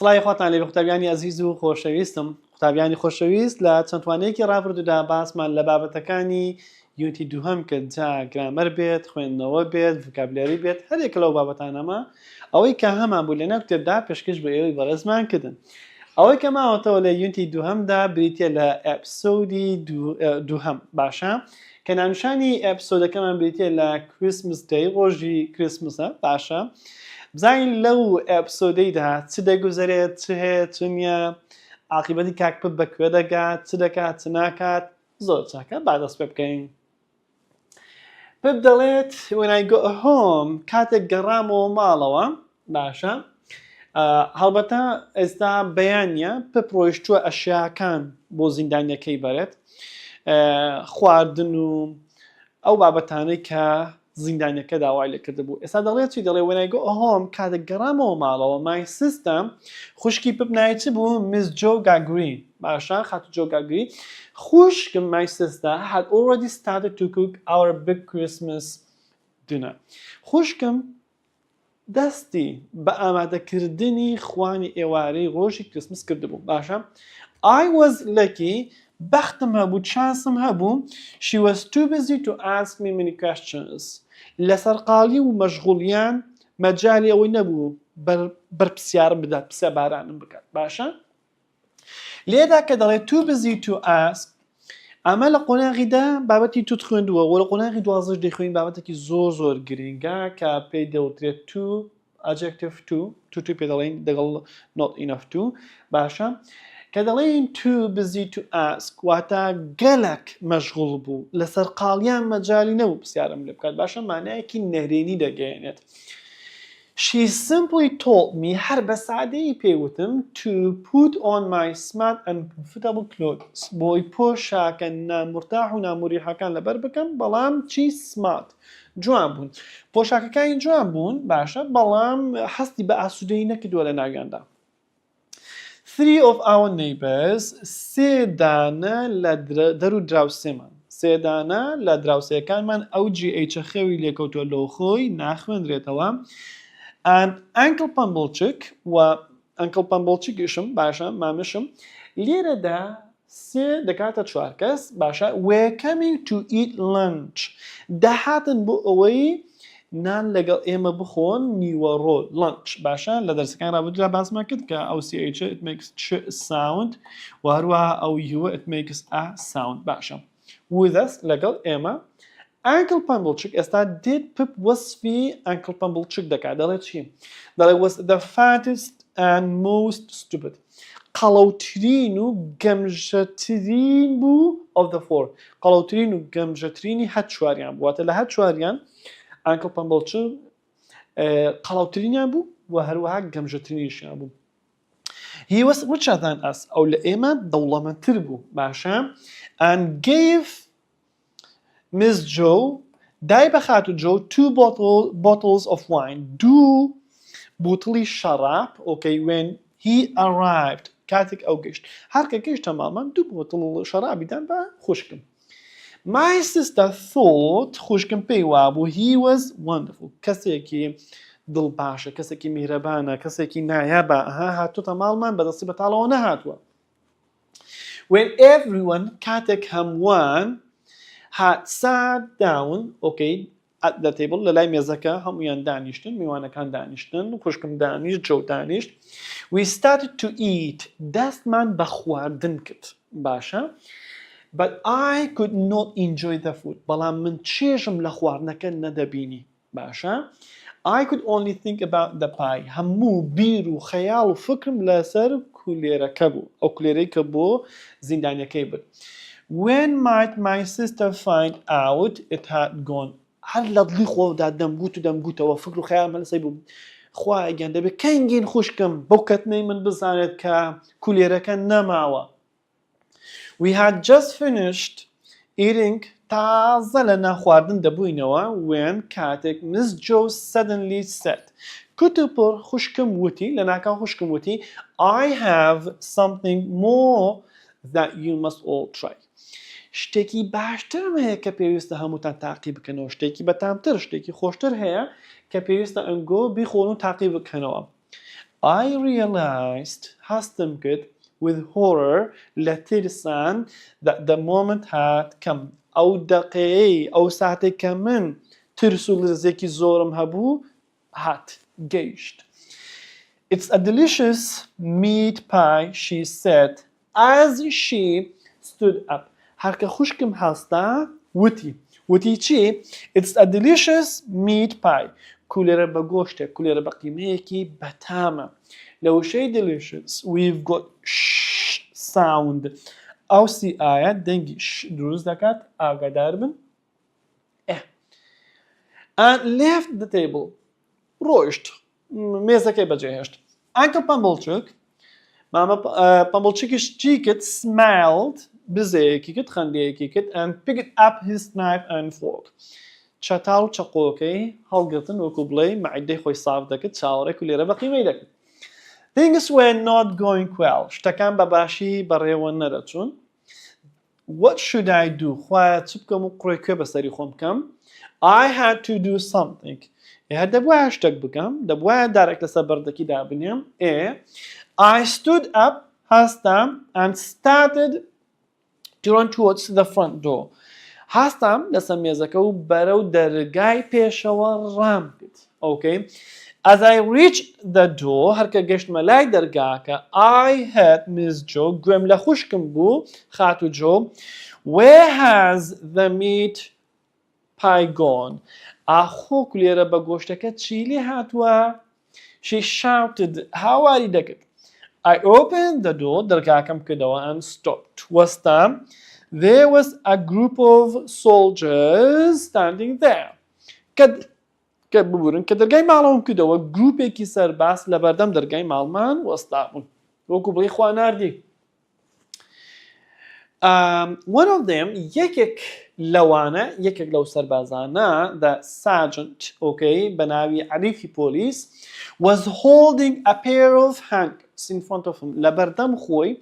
سڵای خۆتان لێ قوتابیانی ئەزیز و خۆشەویستم قوتابیانی خۆشەویست لە چەندوانەیەکی ڕابردوودا باسمان لە بابەتەکانی یونتی دووهەم کرد جا گرامەر بێت خوێندنەوە بێت ڤوکابلێری بێت هەرێک لەو بابەتانەمە ئەوەی کە هەمان بوو لەناو کتێبدا پێشکەش بە ئێوەی بەڕێزمان کردن ئەوەی کە ماوەتەوە لە یونتی دووهەمدا بریتە لە ئەپسۆدی دووهەم باشە کە ناونیشانی ئەپسۆدەکەمان بریتە لە کریسمس دەی ڕۆژی کریسمسە باشە بزانین لەو ئەپسۆدەیدا چ دەگوزارێت چ هەیە چ نییە عاقبەتی کاکپپ بەکوێ دەگات چ دەکات چ ناکات زۆر چاکە با دەست پێ بکەین پپ دەڵێت when I go home کاتێک گەڕامەوە ماڵەوە باشە هەڵبەتە ئێستا بەیانە پپ ڕۆیشتووە ئەشیاکان بۆ زیندانیەکەی بەرێت خواردن و ئەو بابەتانەی کە زیندانیەکە داوای لێکرده بوو ئێستا دەڵێت چی دەڵێ when I go home کاتێک گەڕامەوە ماڵەوە my sister خوشکی پپ نایە چ بوو miss Joe Gagrin باشە خاتو جۆ گاگری خوشکم my sister had already started to cook our big Christmas dinner خوشکم دەستی بە ئامادەکردنی خوانی ئێوارەی ڕۆژی کریسمس کرده بوو باشە I was lucky بەختم هەبوو چانسم هەبوو she was too busy to ask me many questions لەسەر قاڵی و مەشغوڵیان مەجالی ئەوەی نەبوو بەرپرسیارم بدات پسە بارانم بکات باشە لێدا کە دەڵێت too busy to ask ئەمە لە قۆناغیدا بابەتی توت خوێندووە و لە قۆناغی 12 دەیخوێن بابەتێکی زۆر زۆر گرنگە کە پێی دەوترێت to adjective to پێ دەڵێن دەگەڵ not enough to باشە کە دەڵێن too busy to ask واتە گەلک مەشغوڵ بوو لەسەر قاڵیان مەجالی نەبوو پرسیارم لێ بکات باشە مانایەکی نەرێنی دەگەیەنێت She simply told me هەر بە سادەیی پێوتم to put on my smart and comfortable clothes بۆی پۆشاکە نامورتاح و ناموریحەکان لەبەر بکەم بەڵام چی سمارت جوان بوون پۆشاکەکانی جوان بوون باشە بەڵام هەستی بە ئاسوودەیی نەکردووە لە ناویاندا Three of our neighbors سێ دانە لە دەرو دراوسێمان سێ دانە لە دراوسەکانمان ئەو GH خێوی لێکەوتووە لەو خۆی ناخوێنرێتەوە and Uncle Pumblechook و Uncle Pumblechookشم باشە مامشم لێرەدا سێ دەکاتە چوار کەس باشە we're coming to eat lunch دەهاتن بۆ ئەوەی نان لەگەڵ ئێمە بخۆن نیوەڕۆ lunch باشە لە دەرسەکان ڕابردوودا باسمان کرد کە ئەو CH it makes ch sound و هەروەها ئەو U it makes a sound باشە with us لەگەڵ ئێمە Uncle Pumblechook ئێستا did pip وەسفی Uncle Pumblechook دەکات دەڵێت چی دەڵێت was the fattest and most stupid قەڵەوترین و گەمژەترین بوو of the four قەڵەوترین و گەمژەترینی هەر چواریان بوو واتە لە هەر چواریان Uncle Pumblechook قەڵەوترینیان بوو و هەروەها گەمژەترینیشیان بوو He was richer than us ئەو لە ئێمە دەوڵەمەندتر بوو باشە and gave Miss Joe دای بە خاتو Joe 2 bottles of wine دوو بوتڵی شەراب okay when he arrived کاتێک ئەو گەشت هەر کە گەشتە ماڵمان دوو بۆتڵ شەرابیدان بە خوشکم My sister thought خوشکم پێی وابوو he was wonderful کەسێکی دڵباشە کەسێکی میهرەبانە کەسێکی نایابە هاتوتە ماڵمان بەدەستی بەتاڵەوە نەهاتووە when everyone کاتێک هەمووان had sat down okay at the table لە لای مێزەکە هەمویان دانیشتن میوانەکان دانیشتن خوشکم دانیشت جۆ دانیشت we started to eat دەستمان بە خواردن کرد باشە but I could not enjoy the food بەڵام من چێژم لە خواردنەکە نەدەبینی باشە I could only think about the pie هەموو بیر و خەیاڵ و فکرم لەسەر کولێرەکە بوو ئەو کولێرەی کە بۆ زیندانیەکەی برد When might my sister find out it had gone هەر لە دڵی خۆدا دەمگوتەوە فکر و خەیاڵ مەلەسەی بوو خوای گیان دەبێت کەنگین خوشکم بەو کەتنەی من بزانێت کە کولێرەکە نەماوە We had just finished eating تازە لە ناخواردن دەبووینەوە when کاتێک Miss Joe suddenly said کتوپڕ خوشکم وتی لە ناکاو خوشکم وتی I have something more that you must all try شتێکی باشترم هەیە کە پێویستە هەمووتان تاقی بکەنەوە شتێکی بەتامتر شتێکی خۆشتر هەیە کە پێویستە ئەنگۆ بیخۆن و تاقی بکەنەوە I realized هستم کرد with horror لە ترسان that the moment had come ئەو دقەیەی ئەو ساتێک کە من ترس و لرزێکی زۆرم هەبوو هات گەیشت. It's a delicious meat pie, she said as she stood up. هەرکە خوشکم هەستا وتی چی؟ It's a delicious meat pie. کولێرە بە گۆشتێک، کولێرە بە قیمەیەکی بەتامە. لە وشەی delicious we've got sound. ئەو سی ئاەت دەنگی دروست دەکات ئاگادار بن. And left the table. ڕۆیشت مێزەکەی بەجێهێشت. Uncle Pumblechook مامە پەمبڵچێکیش چی کرد؟ smiled بزەیەکی کرد خەندەیەکی کرد and picked up his knife and fork. چەتاڵ و چەقۆکەی هەڵگرتن وەکو بڵێ مەعیدەی خۆی ساف دەکرد چاوەڕێک و لێرە بە قیمەی دەکرد. Things were not going well. شتەکان بە باشی بەڕێوە نەدەچوون. What should I do? خوایە چ بکەم و قڕی کوێ بەسەری خۆم بکەم؟ I had to do something. دەبوایە شتێک بکەم، دەبوایە دارێک لەسەر بەردەکی دابنێم. I stood up هەستام and started to run towards the front door. هەستام لەسەر مێزەکە و بەرەو دەرگای پێشەوە ڕام کرد. Okay. As I reached the door, هەرکە گەشتمە لای دەرگاکە I heard Miss Joe گوێم لە خوشکم بوو خاتو جۆ Where has the meat pie gone? ئاخۆ کولێرە بە گۆشتەکە چی لێ هاتووە؟ She shouted هاواری دەکرد. I opened the door دەرگاکەم کردەوە and stopped. وەستام. There was a group of soldiers standing there. کە ببورن کە دەرگای ماڵەوەم کردەوە گروپێکی سەرباز لە بەردەم دەرگای ماڵمان وەستابوون. وەکو بڵێ خوا ناردی. One of them یەکێک لەوانە یەکێک لەو سەربازانە the sergeant بە ناوی عەریفی پۆلیس was holding a pair of handcuffs in front of him. لە بەردەم خۆی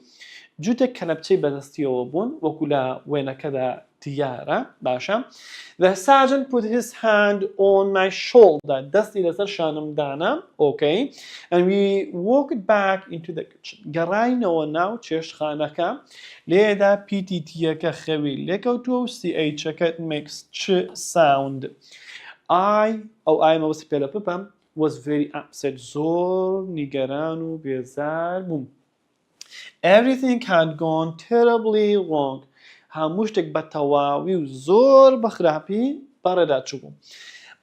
جووتێک کەلەپچەی بەدەستیەوە بوون وەکو لە وێنەکەدا دیارە باشە. The sergeant put his hand on my shoulder. دەستی لەسەر شانم دانا. And we walked back into the kitchen. گەڕاینەوە ناو چێشتخانەکە. لێدا PTTەکە خەوی لێکەوتووە و CHەکە makes sound. I مەوەسی پێ لە پپەم was very upset. زۆر نیگەران و بێزار بووم. Everything had gone terribly wrong. هەموو شتێک بە تەواوی و زۆر بە خراپی بەڕێدا چوو.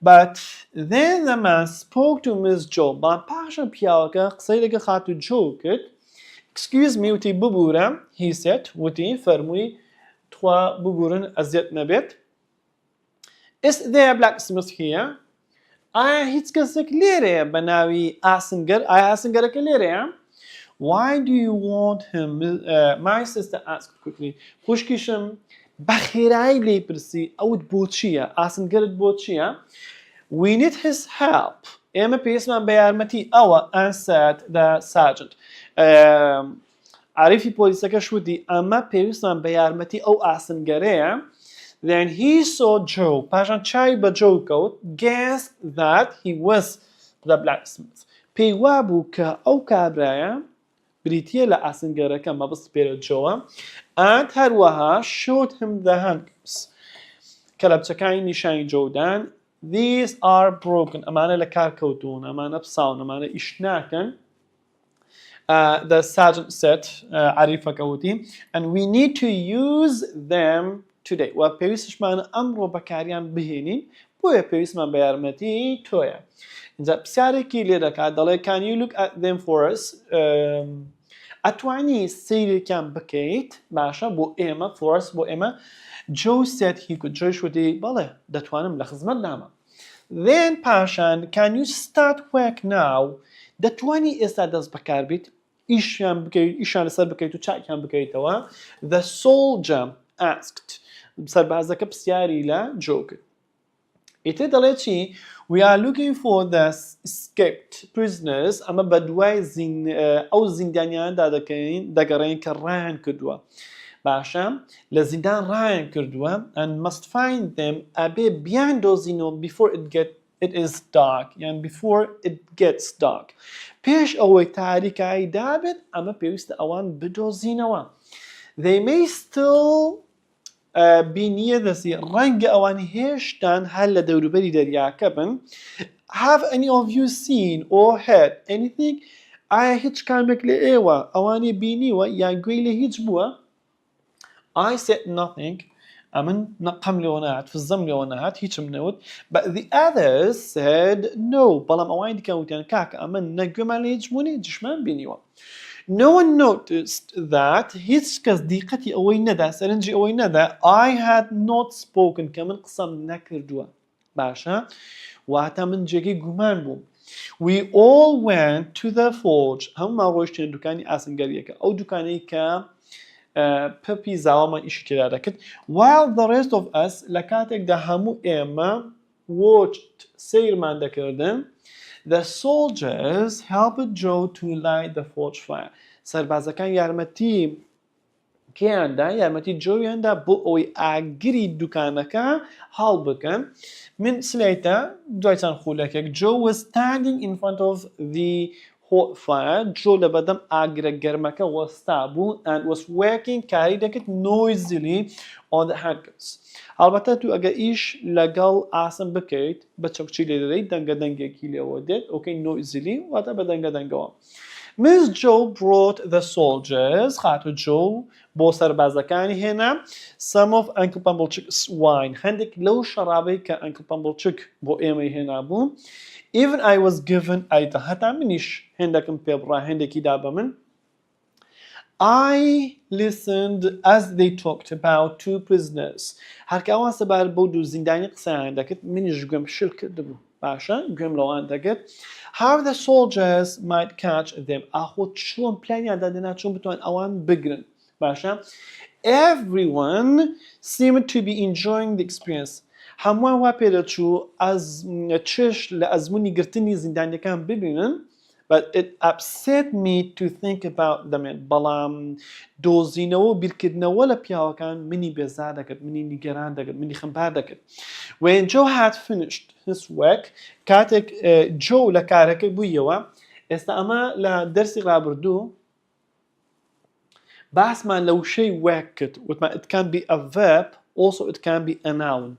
But then the man spoke to Miss Joe. پاشە پیاوەکە قسەی لەگە خاتو جۆ کرد. Excuse me وتی ببوورە. He said وتی فەرمووی توا ببوورن ئەزیەت نەبێت. Is there a blacksmith here? ئایا هیچ کەسێک لێرەیە بە ناوی ئاسنگەر؟ ئایا ئاسنگەرەکە لێرەیە؟ Why do you want him? My sister asked quickly. خوشکیشم بەخێرایی لێی پرسی ئەوت بۆ چییە؟ ئاسنگەرت بۆ چییە؟ We need his help. ئێمە پێویستمان بە یارمەتی ئەوە answered the sergeant. عەریفی پۆلیسەکەش وتی ئەمە پێویستمان بە یارمەتی ئەو ئاسنگەرەیە. Then he saw Joe. پاشان چای بە جۆ کەوت. Guessed that he was the blacksmith. پێی وابوو کە ئەو کابرایە بریتیە لە ئاسنگەرەکە مەبەست پێرە جۆوە. And هەروەها showed him the handcuffs. کەلەپچەکانی نیشانی جۆدان. These are broken. ئەمانە لە کار کەوتوون. ئەمانە پساون. ئەمانە ئیش ناکەن. The sergeant said عەریفەکە وتی and we need to use them today. و پێویستشمانە ئەمڕۆ بەکاریان بهێنین بۆیە پێویستمان بە یارمەتی تۆیە. اینجا پرسیارێکی لێ دەکات دەڵێ can you look at them for us? ئەتوانی سەیرێکیان بکەیت باشە بۆ ئێمە for us بۆ ئێمە. Joe said he could. جۆیش وتی بەڵێ دەتوانم لە خزمەت دامە. Then پاشان can you start work now? دەتوانی ئێستا دەست بەکار بیت ئیشیان بکەیت ئیشان لەسەر بکەیت و چاکیان بکەیتەوە. The soldier asked. سەربازەکە پرسیاری لە جۆ کرد. ئیتر دەڵێ چی؟ We are looking for the escaped prisoners. ئەمە بە دوای ئەو زیندانیاندا دەگەڕێن کە ڕایان کردووە. باشە لە زیندان ڕایان کردووە and must find them ئەبێ بیان دۆزینەوە before it is dark يعني before it gets dark پێش ئەوەی تاریکایی دابێت ئەمە پێویستە ئەوان بدۆزینەوە they may still be near the sea ڕەنگە ئەوانی هێشتان هەر لە دەوروبەری دەریاکە بن have any of you seen or heard anything ئایا هیچ کامێک لە ئێوە ئەوانی بینیوە یان گوێی لە هیچ بووە I said nothing ئەمن نەقەم لێوە نەهات فزەم لێوە نەهات هیچم نەوت but the others said no بەڵام ئەوانی دیکە وتیان کاکە ئەمن نەگوێمان لە هیچ بوونی جشمان بینیوە No one noticed that هیچ کەس دیقەتی ئەوەی نەدا سەرنجی ئەوەی نەدا I had not spoken کە من قسەم نەکردووە باشە واتە من جێگەی گومان بووم We all went to the forge هەمومان ڕۆیشتین دوکانی ئاسنگەریەکە ئەو دوکانەی کە پەپی زاوامان ئیشی تێدا دەکرد while the rest of us لە کاتێکدا هەموو ئێمە watched سەیرمان دەکردن The soldiers helped Joe to light the forge fire. سەربازەکان یارمەتی کێیاندا یارمەتی جۆیاندا بۆ ئەوەی ئاگری دوکانەکە هەڵ بکەن من سلەیتە دوای چەند خولەکێک Joe was standing in front of the hot fire Joe لە بەدەم ئاگرە گەرمەکە وەستا بوو and was working کاری دەکرد noisily on the handcuffs هەڵبەتە تو ئەگە ئیش لەگەڵ ئاسم بکەیت بە چەکچی لێ دەدەیت دەنگە دەنگێکی لێەوە دێت ئۆکەی noisily واتە بە دەنگە دەنگەوە Miss Joe brought the soldiers خاتو Joe بۆ سەربازەکانی هێنا some of Uncle Pumblechook's wine هەندێک لەو شەرابەی کە Uncle Pumblechook بۆ ئێمەی هێنا بوو Even I was given ئایتە هەتا منیش هێندەکم پێ بڕا هێندێکی دا بە من I listened as they talked about two prisoners هەرکە ئەوان سەبار بۆ دوو زیندانی قسەیان دەکرد منیش گوێم شل کردبوو باشە گوێم لەوان دەکرد How the soldiers might catch them ئاخۆ چۆن پلانیان دادەنا چۆن بتوان ئەوان بگرن باشە Everyone seemed to be enjoying the experience هەمووان وا پێدەچوو چش لە ئەزموونی گرتنی زیندانیەکان ببینن but it upset me to think about them بەڵام دۆزینەوە و بیرکردنەوە لە پیاوەکان منی بێزار دەکرد منی نیگەران دەکرد منی خەمبار دەکرد When Joe had finished his work کاتێک Joe لە کارەکە بوویەوە ئێستا ئەمە لە دەرسی ڕابردوو باسمان لە وشەی work کرد وتمان it can be a verb also it can be a noun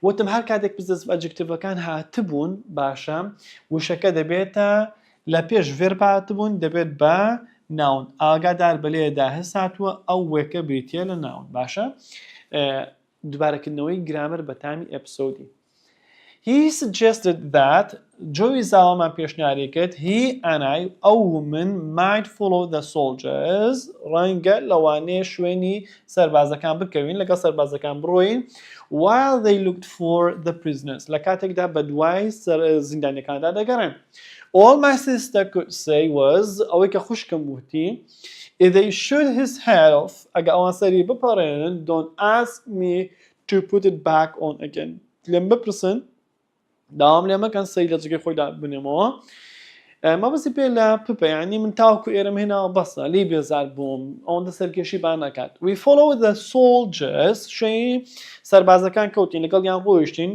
وتم هەر کاتێک پزەست ئەجکتیڤەکان هاتبوون باشە وشەکە دەبێتە لە پێش ڤێرب هاتبوون دەبێت بە ناون ئاگادار بە لێدا هەست هاتووە ئەو وێکە بریتە لە ناون باشە دووبارەکردنەوەی گرامەر بە تامی ئەپسۆدی He suggested that Joey زاوامان پێشنیاری کرد he and I ئەو من might follow the soldiers ڕەنگە لەوانەیە شوێنی سەربازەکان بکەوین لەگەڵ سەربازەکان بڕۆین while they looked for the prisoners لە کاتێکدا بە دوای زیندانیەکاندا دەگەڕێن All my sister could say was ئەوەی کە خوشکم وتی If they shoot his head off ئەگە ئەوان سەری بپەڕێنن don't ask me to put it back on again لێم بپرسن داوام لێ مەکەن سەی لە جگەی خۆیدا بنێمەوە مەبەستی پێ لە پپە یعنی من تاوکو ئێرەم هێناوە بەسە لی بێزار بووم ئەوەندە سەرکێشی بان نەکات We follow the soldiers شوێنی سەربازەکان کەوتین لەگەڵ یان ڕۆیشتین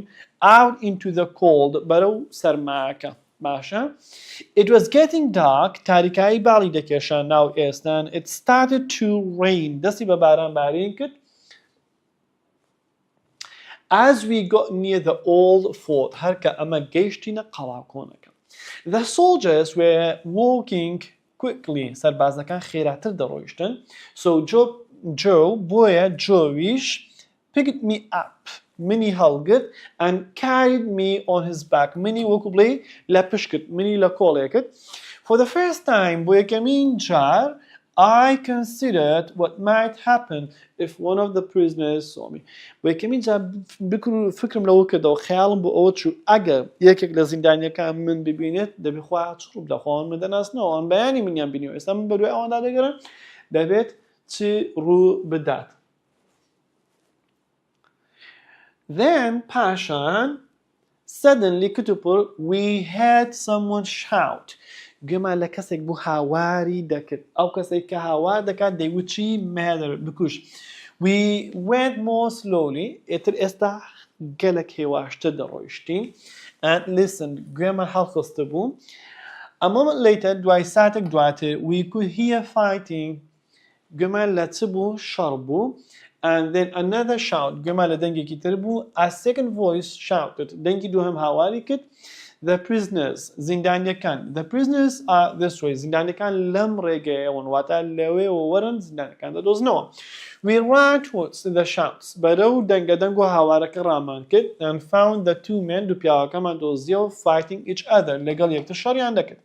out into the cold بەرەو سەرماکە باشە It was getting dark تاریکایی باڵی دەکێشان ناو ئێستان It started to rain دەستی بە باران بارین کرد As we got near the old fort هەرکە ئەمە گەیشتینە قەڵاکۆنەکە The soldiers were walking quickly سەربازەکان خێراتر دەڕۆیشتن So Joe بۆیە جۆویش picked me up منی هەڵگرت and carried me on his back منی وەکو بڵێ لە پشت کرد منی لە کۆڵێ کرد For the first time بۆ یەکەمین جار I considered what might happen if one of the prisoners saw me. بۆ یەکەمین جار فکرم لەوە کردەوە خەیاڵم بۆ ئەوە چوو ئەگەر یەکێک لە زیندانیەکان من ببینێت دەبێت خوا چڕوب لەخواوان من دەناسنەوە ئەوان بەیانی منیان بینیەوە ئێستا من بەدوای ئەواندا دەگەڕم دەبێت چی ڕوو بدات Then پاشان suddenly کتوپڕ we had someone shout گوێمان لە کەسێک بوو هاواری دەکرد ئەو کەسێک کە هاوار دەکات دەیوت چی مادر بکوش We went more slowly ئێتر ئێستا گەلێک هێواشتر دەڕۆیشتین. and listen گوێمان هەڵخستە بوو. A moment later دوای ساتێک دواتر we could hear fighting گوێمان لە چ بوو شەڕ بوو. and then another shout گوێمان لە دەنگێکی تر بوو. a second voice shouted دەنگی دووهەم هاواری کرد the prisoners زیندانیەکان the prisoners are this way زیندانیەکان لەم ڕێگەیەون واتە لەوێەوە وەرن زیندانەکان دەدۆزنەوە. we ran towards the shouts بەرەو دەنگە دەنگ و هاوارەکە ڕامان کرد and found the two men دوو پیاوەکەمان دۆزیەوە fighting each other لەگەڵ یەکتر شەڕیان دەکرد.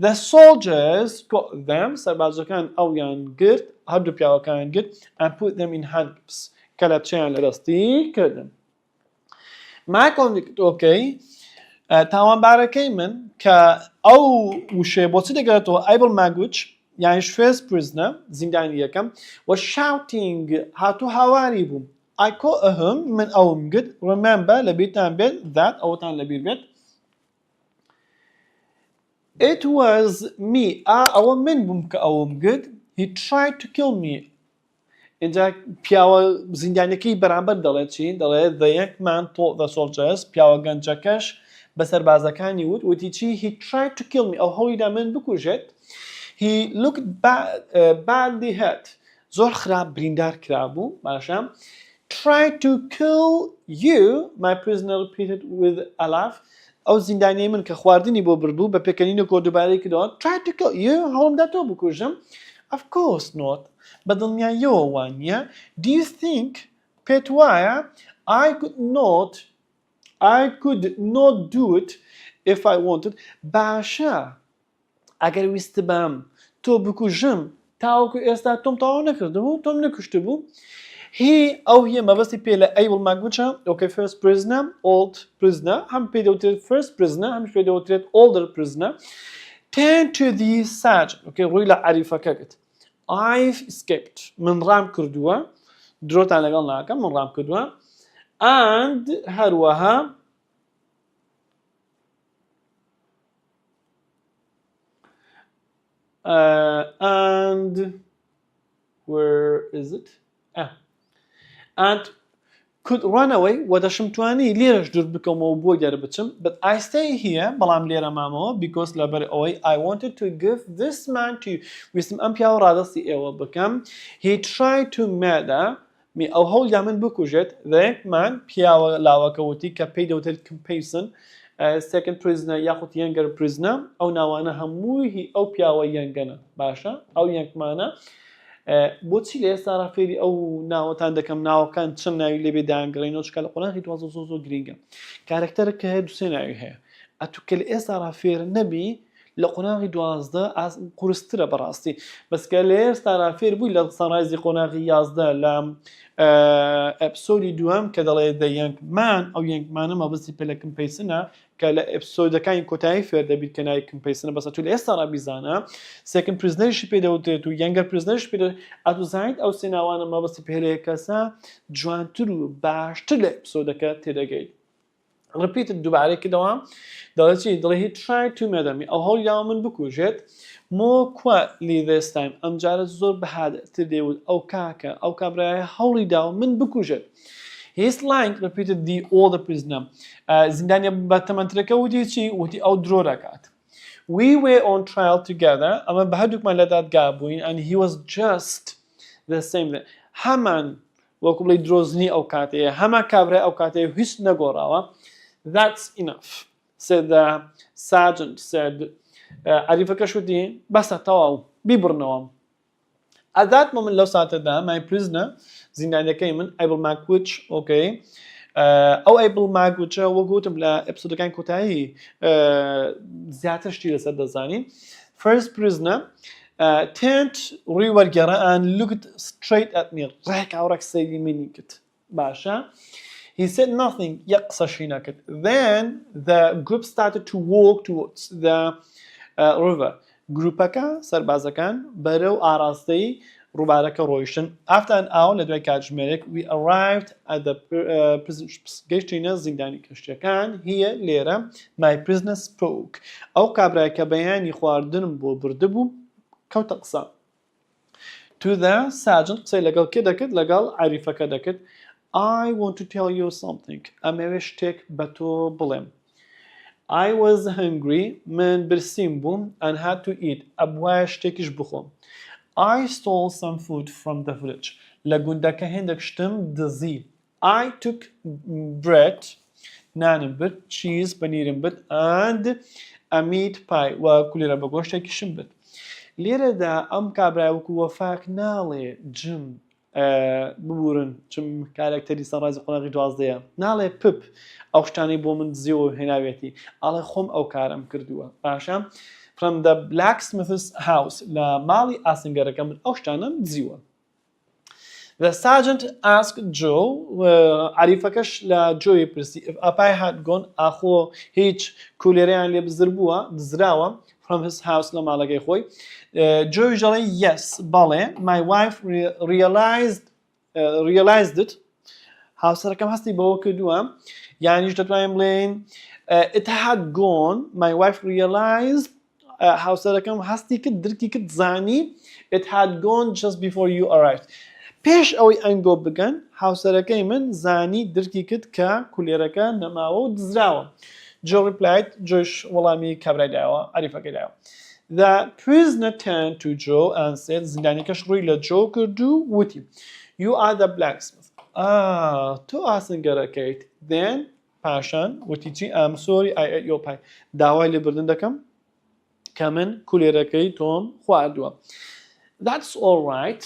the soldiers got them سەربازەکان ئەویان گرت هەردوو پیاوەکان گرت and put them in handcuffs کەلەپچەیان لە دەستی کردن. my convict okay تاوانبارەکەی من کە ئەو وشەیە بۆچی دەگەێتەوە able language یعنی first prisoner زیندانی یەکەم was shouting هاتوو هاواری بوو. I caught him من ئەوم گرت remember لەبیرتان بێت that ئەوتان لەبیر بێت it was me ئەوە من بووم کە ئەوم گرت he tried to kill me اینجا پیاوە زیندانەکەی بەرامبەر دەڵێت چی دەڵێت the young man told the soldiers پیاوە گەنجەکەش بەسەر بازەکانی وت وتی چی he tried to kill me ئەو هەوڵیدا من بکوژێت. he looked badly hurt زۆر خراپ بریندار کرابوو باشە. tried to kill you my prisoner repeated with a laugh ئەو زیندانیای من کە خواردنی بۆ بردبوو بە پێکەنینە کۆ دووبارەی کردەوە tried to kill you هەوڵمدا تۆ بکوژم. of course not بەدڵنیاییەوە وانە do you think پێت وایە I could not do it if I wanted باشە ئەگەر ویست بەم تۆ بکوژم تاوەکو ئێستا تۆم تاوا نەکردبوو تۆم نەکوشتە بوو. ئەو هی مەبەستی پێ لە able language okay first prisoner old prisoner هەم پێ دەوترێت first prisoner هەمیش پێ دەوترێت older prisoner turn to the sergeant okay ڕووی لە عەریفەکە کرد. I've escaped من ڕام کردووە درۆتان لەگەڵ ناکەم من ڕام کردووە and هەروەها and where is it and could run away وەدەشمتوانی لێرەش دوور بکەمەوە بۆ گەرە بچم but I stay here بەڵام لێرە مامەوە because لەبەر ئەوەی I wanted to give this man to you ویستم ئەم پیاوە ڕادەستی ئێوە بکەم. he tried to murder me ئەو هەوڵیا من بکوژێت the man پیاوە لاوەکەوتی کە پێی دەوتێت comprehension second prisoner یاخود younger prisoner ئەو ناوانە هەمووی ئەو پیاوە یەنگەنە باشە ئەو یەنگمانە. بۆچی لە ئێستا فێری ئەو ناوەتان دەکەم ناوەکان چەند ناوی لێبێ داگەڕێنەوە چکە لە قۆناغی دوازە زۆر گرینگە کارکتەرە کە هەیە دوسێ ناوی هەیە ئەتو کە لە ئێستا فێر نەبی لە قۆناغی دوازدە قورسترە بەڕاستی بەسکە لە ئێستا فێر بووی لە سەنڕایزی قۆناغی یازدە لە ئەپسۆدی دووەم کە دەڵێت the young man ئەو یەنگمانە مەبەستی پێ لە کمپیسنە کە لە ئەپسۆدەکانی کۆتایی فێر دەبیت کە ناوی کمپیسنە بەسە تو لە ئێستا بیزانە second prisonerشی پێ دەوترێت و younger prisonerش پێ ئەتو زانیت ئەو سێ ناوانە مەبەستی پێ لە کەسە جوانتر و باشتر لە ئەپسۆدەکە تێدەگەیت. repeated دووبارەیەکی دەوام دەڵێت چی دڵێ he tried to murder me ئەو هەوڵیاوە من بکوژێت more quietly this time ئەم جارە زۆر بەهادەتر دێوت ئەو کاکە ئەو کابرایە هەوڵی داوە من بکوژێت. His line repeated the older prisoner زیندانیا بەتەمەنترەکە وتی چی وتی ئەو درۆ دەکات. we were on trial together ئەمە بە هەردووکمان لە دادگا بووین and he was just the same هەمان وەکو بڵێ درۆزنی ئەو کاتەیە هەمان کابرای ئەو کاتەیە هیچ نەگۆڕاوە. that's enough said the sergeant said عەریفەکەش وتی بەسە تەواو بیبڕنەوە. at that moment لەو ساتەدا my prisoner زیندانیەکەی من able language okay ئەو able language وەگوتم لە ئەپسۆدەکانی کۆتایی زیاتر شتی لەسەر دەزانین. first prisoner turned ڕووی وەرگێڕا and looked straight at me ڕێک ئاوڕێک سەیری منی کرد باشە. he said nothing یەک قسەشی نەکرد. then the group started to walk towards the river گروپەکە سەربازەکان بەرەو ئاراستەی ڕووبارەکە ڕۆیشتن. after an hour لە دوای کاتژمێرێک we arrived at the prison گەیشتینە زیندانی کەشتیەکان. هیە لێرە my prisoner spoke ئەو کابرای کە بەیانی خواردنم بۆ بردبوو کەوتە قسە. to the sergeant قسەی لەگەڵ کێ دەکرد لەگەڵ عەریفەکە دەکرد. I want to tell you something. ئەمەوێ شتێک بە تۆ بڵێم. I was hungry. من برسیم بووم and had to eat. ئەبوایە شتێکیش بخۆم. I stole some food from the fridge. لە گوندەکە هێندێک شتم دزی. I took bread. نانم برد. cheese. پەنیرم برد. and a meat pie. و کولێرە بە گۆشتێکیشم برد. لێرەدا ئەم کابرای وەکو وەفاک ناڵێ جم ببورن چم کارکتەری سەرڕازی قۆناغی 12 ناڵێ پپ ئەو شتانەی بۆ من دزیەوە هێناوێتی ئاڵێ خۆم ئەو کارم کردووە باشە from the blacksmith's house لە ماڵی ئاسنگەرەکە من ئەو شتانم دزیوە. The sergeant asked Joe عریفەکەش لە جۆی پرسی if a pie had gone ئاخۆ هیچ کولێرەیان لێ دزراوە from his house لە ماڵەکەی خۆی. Joe دەڵێ yes بەڵێ my wife realized it. هاوسەرەکەم هەستی بەوە کردووە یانیش دەتوانین بڵێن it had gone my wife realized هاوسەرەکەم هەستی کرد درکی کرد زانی it had gone just before you arrived. پێش ئەوەی ئەنگۆ بگەن هاوسەرەکەی من زانی درکی کرد کە کولێرەکە نەماوە و دزراوە. Joe replied. Josh وەڵامی کابرای دایەوە عریفەکەی دایەوە. The prisoner turned to Joe and said زیندانیەکەش ڕووی لە جۆ کرد و وتی You are the blacksmith. تۆ ئاسنگەرەکەیت. Then پاشان وتی چی I'm sorry I ate your pie. داوای لێبردن دەکەم کە من کولێرەکەی تۆم خواردووە. That's all right.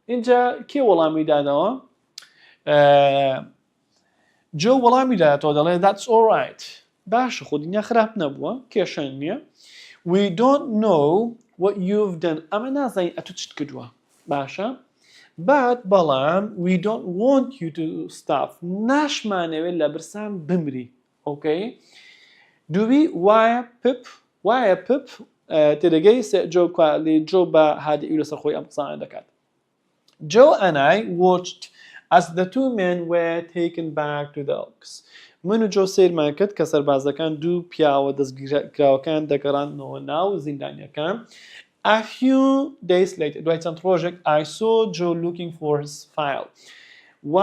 اینجا کێ وەڵامی دادەوە؟ جۆ وەڵامی دایەتەوە دەڵێ that's all right. باشە خۆ دنیا خراپ نەبووە کێشەن نییە. We don't know what you've done. ئەمە نازانین ئەتۆ چت کردووە باشە but بەڵام we don't want you to starve. ناشمانەوێت لە برسان بمری. Okay. دووی وایە پپ تێدەگەی جۆ بە هادی لەسەر خۆی ئەم قسانە دەکات. Joe and I watched as the two men were taken back to the hulks. من و جۆ سیرمان کرد کە سەربازەکان دوو پیاوە دەستگیراوەکان دەگەڕاندنەوە ناو زیندانیەکان. A few days later, دوای چەند ڕۆژێک I saw Joe looking for his file. و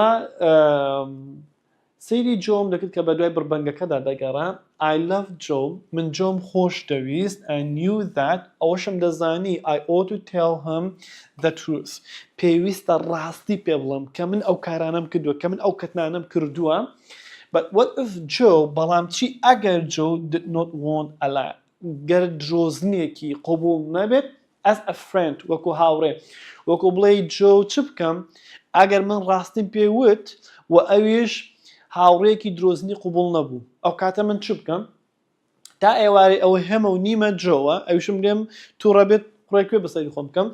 سەیری جۆم دەکرد کە بە دوای بربەنگەکەدا دەگەڕا. I love Joe. من جۆم خۆش دەویست and knew that ئەوەشم دەزانی I ought to tell him the truth. پێویستە ڕاستی پێ بڵم کە من ئەو کارانەم کردووە کە من ئەو کەتنانەم کردووە. But what if Joe بەڵام چی ئەگەر Joe did not want a lie. گەر درۆزنێکی قبول نەبێت as a friend وەکو هاوڕێ وەکو بڵێ Joe چ بکەم ئەگەر من ڕاستیم پێوت و ئەویش هاوڕێکی درۆزنی قبول نەبوو ئەو کاتە من چ بکەم تا ئێوارەی ئەوە هەمە و نیمە جۆوە ئەوشم لێم تووڕە بێت ڕێکوێ بەسەری خۆم بکەم.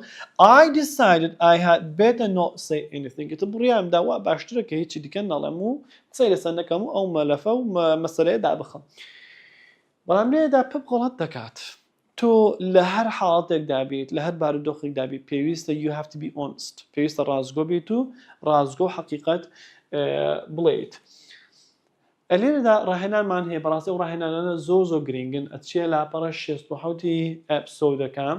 I decided I had better not say anything. ئێتە بڕیارم داوا باشترە کە هیچی دیکە نەڵێم و قسەی لەسەر نەکەم و ئەو مەلەفە و مەسەلەیە دابخەم. بەڵام لێدا پپ غەڵەت دەکات. تۆ لە هەر حاڵەتێکدا بیت لە هەر بارودۆخێکدا بیت پێویستە you have to be honest. پێویستە ڕازگۆ بیت و ڕازگۆ حەقیقەت بڵێیت. لێرەدا ڕاهێنانمان هەیە بەڕاستی ئەو ڕاهێنانانە زۆر گرنگن ئەچێ لاپەڕە 67 ئەپسۆدەکە.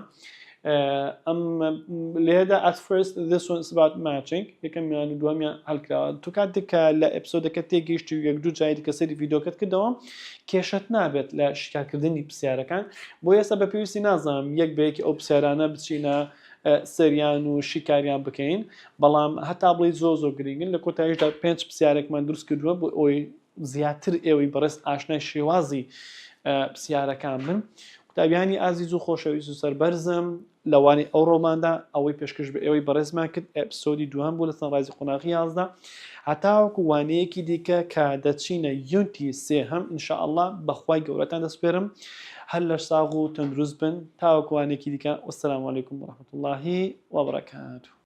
لێرەدا at first this one is about matching یەکەمیان و دووەمیان هەڵکراوە. تو کاتێک کە لە ئەپسۆدەکە تێگەیشتی و یەک دوو جای دیکە سەری ڤیدۆکەت کردەوە کێشەت نابێت لە شیکارکردنی پرسیارەکان. بۆ ئێستا بە پێویستی نازانم یەک بەیەکی ئەو پرسیارانە بچینە سەریان و شیکاریان بکەین بەڵام هەتا بڵێ زۆر گرنگن. لە کۆتاییشدا 5 پرسیارێکمان دروست کردووە بۆ ئەوەی زیاتر ئێوەی بەڕێست ئاشنای شێوازی پرسیارەکان بن. قوتابیانی ئازیز و خۆشەویست و سەربەرزم لەوانی ئەو ڕۆماندا ئەوەی پێشکەش بە ئێوەی بەڕێزمان کرد ئەپسۆدی دووەم بوو لە سەرڕازی قۆناغی 11 هەتاوەکو وانەیەکی دیکە کە دەچینە یونتی سێهەم ئینشاءالله بەخوای گەورەتان دەسپێرم. هەر لە ساغ و تەندروست بن تاوەکو وانەیەکی دیکە. وەسەلام عەلەیکوم وەڕەحمەتوڵڵاهی وەبەرەکاتوه.